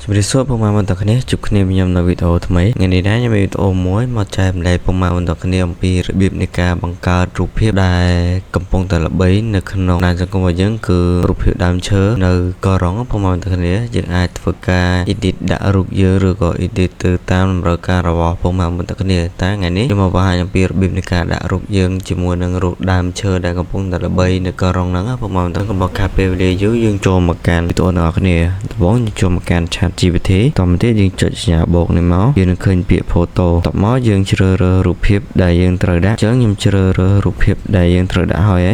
ជំរាបសួរពុកម៉ែបងប្អូនគ្នាជួបគ្នាខ្ញុំនៅវីដេអូថ្មីថ្ងៃនេះដែរខ្ញុំមានវីដេអូមួយមកចែកម្លែកពុកម៉ែបងប្អូនគ្នាអំពីរបៀបនៃការបង្កើតរូបភាពដែលកំពុងតែល្បីនៅក្នុងបណ្ដាញសង្គមរបស់យើងគឺរូបភាពដើមឈើនៅកោះរ៉ុងពុកម៉ែបងប្អូនគ្នាយើងអាចធ្វើការ edit ដាក់រូបយើងឬក៏ edit ទៅតាមតម្រូវការរបស់ពុកម៉ែបងប្អូនគ្នាតែថ្ងៃនេះខ្ញុំមកបង្ហាញអំពីរបៀបនៃការដាក់រូបយើងជាមួយនឹងរូបដើមឈើដែលកំពុងតែល្បីនៅកោះរ៉ុងហ្នឹងពុកម៉ែបងប្អូនកុំបោះខាតពេលវេលាយូរយើងចូលមកកាន់វីដេអូទាំងអស់គ្នាដំបូងយើងចូលមកកាន់ chat GPT តមកទៀតយើងចុចសញ្ញាបូកនេះមកយើងនឹងឃើញពាក្យ photo តមកយើងជ្រើសរើសរូបភាពដែលយើងត្រូវដាក់អញ្ចឹងខ្ញុំជ្រើសរើសរូបភាពដែលយើងត្រូវដាក់ហើយ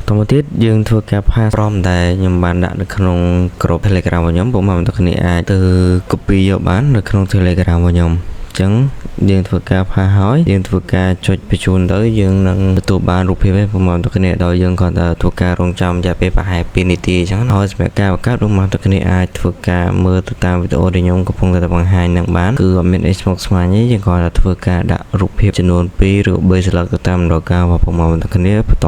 តមកទៀតយើងធ្វើការ paste prompt ដែលខ្ញុំបានដាក់នៅក្នុងក្រុម Telegram របស់ខ្ញុំពុកម៉ែបងប្អូនអាចទៅ copy យកបាននៅក្នុង Telegram របស់ខ្ញុំអញ្ចឹងយើងធ្វើការផាសហើយយើងធ្វើការចុចបញ្ជូនទៅយើងនឹងទទួលបានរូបភាពឯងពុកម៉ែបងប្អូនដោយយើងគាត់តែធ្វើការរងចាំរយៈពេលប្រហែល2នាទីអញ្ចឹងហើយសម្រាប់ការបង្កើតពុកម៉ែបងប្អូនអាចធ្វើការមើលទៅតាមវីដេអូដែលខ្ញុំកំពុងតែបង្ហាញនឹងបានគឺអត់មានអីស្មុគស្មាញទេយើងគាត់តែធ្វើការដាក់រូបភាពចំនួន2ឬ3ស្លឹកទៅតាមតម្រូវការរបស់ពុកម៉ែបងប្អូនបន្ទា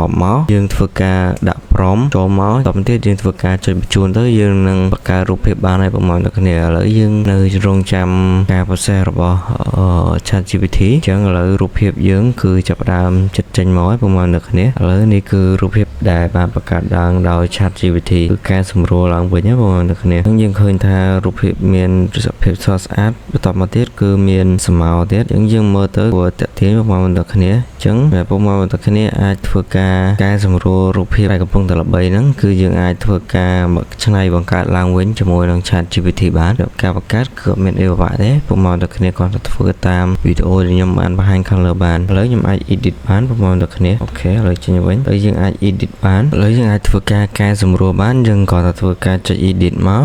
ប់មកយើងធ្វើការដាក់prompt ចូលមកតទៅទៀតយើងធ្វើការចុចបញ្ជូនទៅយើងនឹងបង្កើតរូបភាពបានហើយពុកម៉ែបងប្អូនឥឡូវយើងនៅរងចាំការ process របស់Chat GPT អញ្ចឹងឥឡូវរូបភាពយើងគឺចាប់ផ្ដើមចិត្តចេញមកហើយពុកម៉ែបងប្អូនឥឡូវនេះគឺរូបភាពដែលបានបង្កើតឡើងដោយ Chat GPT គឺការសម្រួលឡើងវិញណាបងប្អូនអញ្ចឹងយើងឃើញថារូបភាពមានសភាពស្រស់ស្អាតបន្តមកទៀតគឺមានស្មៅទៀតអញ្ចឹងយើងមើលទៅគួរតាក់ទាញពុកម៉ែបងប្អូនអញ្ចឹងពុកម៉ែបងប្អូនអាចធ្វើការកែសម្រួលរូបភាពដែលកំពុងតែល្បីហ្នឹងគឺយើងអាចធ្វើការច្នៃបង្កើតឡើងវិញជាមួយនឹង Chat GPT បានការបង្កើតគឺអត់មានអីពិបាកទេពុកម៉ែបងប្អូនគាត់ធ្វើតាមវីដេអូដែលខ្ញុំបានបង្ហាញខាងលើបានឥឡូវខ្ញុំអាច edit បានបងប្អូនអូខេឥឡូវចេញវិញហើយយើងអាច edit បានឥឡូវយើងអាចធ្វើការកែសម្រួលបានយើងក៏តែធ្វើការចុច edit មក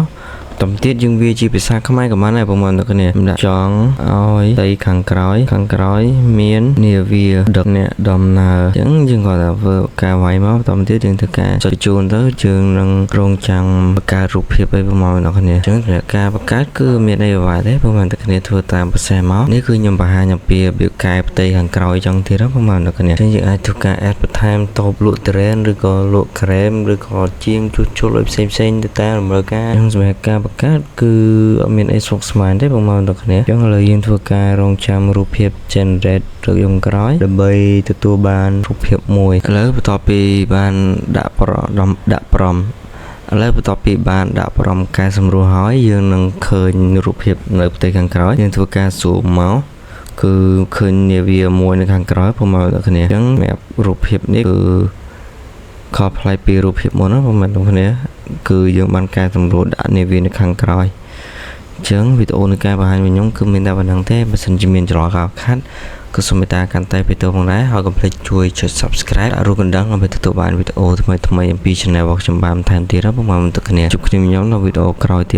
តទៅទៀតយើងវាជាភាសាខ្មែរក៏បានដែរបងប្អូនខ្ញុំដាក់ចង់ឲ្យស្ដីខាងក្រោយមាននាវាដឹកអ្នកដំណើរអញ្ចឹងយើងក៏តែធ្វើការវាយមកតទៅទៀតយើងធ្វើការចុចជូនទៅយើងនឹងរងចាំបង្កើតរូបភាពឲ្យបងប្អូនអញ្ចឹងការបង្កើតគឺមានអីវ៉ាទេបងប្អូនធ្វើតាមប្រសេសមកនេះគឺខ្ញុំបង្ហាញអំពីរបៀបកែផ្ទៃខាងក្រោយចង់ទៀតបងប្អូនអញ្ចឹងយើងអាចធ្វើការ add បន្ថែមតបលក់ terrain ឬក៏លក់ krem ឬក៏ជាងជួសជុលឲ្យផ្សេងទៅតាមតម្រូវការខ្ញុំសម្រាប់ការបង្កើតគឺអត់មានអីស្មុគស្មាញទេបងប្អូនអញ្ចឹងឥឡូវយើងធ្វើការរងចាំរូបភាព generate ឬយំក្រោយដើម្បីទទួលបានរូបភាពមួយឥឡូវបន្ទាប់ពីបានដាក់ប្រំឥឡូវបន្ទាប់ពីបានដាក់ប្រំកែសម្រួលហើយយើងនឹងឃើញរូបភាពនៅផ្ទៃខាងក្រោយយើងធ្វើការ zoom មកគឺឃើញនាវាមួយនៅខាងក្រោយបងប្អូនអញ្ចឹងសម្រាប់រូបភាពនេះគឺខុសប្លែកពីរូបភាពមុនណាបងប្អូនគឺយើងបានកែសម្រួលដាក់នាវានៅខាងក្រោយអញ្ចឹងវីដេអូនៃការបង្ហាញរបស់ខ្ញុំគឺមានតែប៉ុណ្្នឹងទេបើសិនជាមានច្រឡំខាត់ក៏សូមមេត្តាកាន់តែវីដេអូផងដែរហើយកុំភ្លេចជួយចុច Subscribe រូបកណ្ដឹងដើម្បីទទួលបានវីដេអូថ្មីៗអំពី Channel របស់ខ្ញុំបានថែមទៀតណាបងប្អូនជួបគ្នាខ្ញុំនៅវីដេអូក្រោយទៀត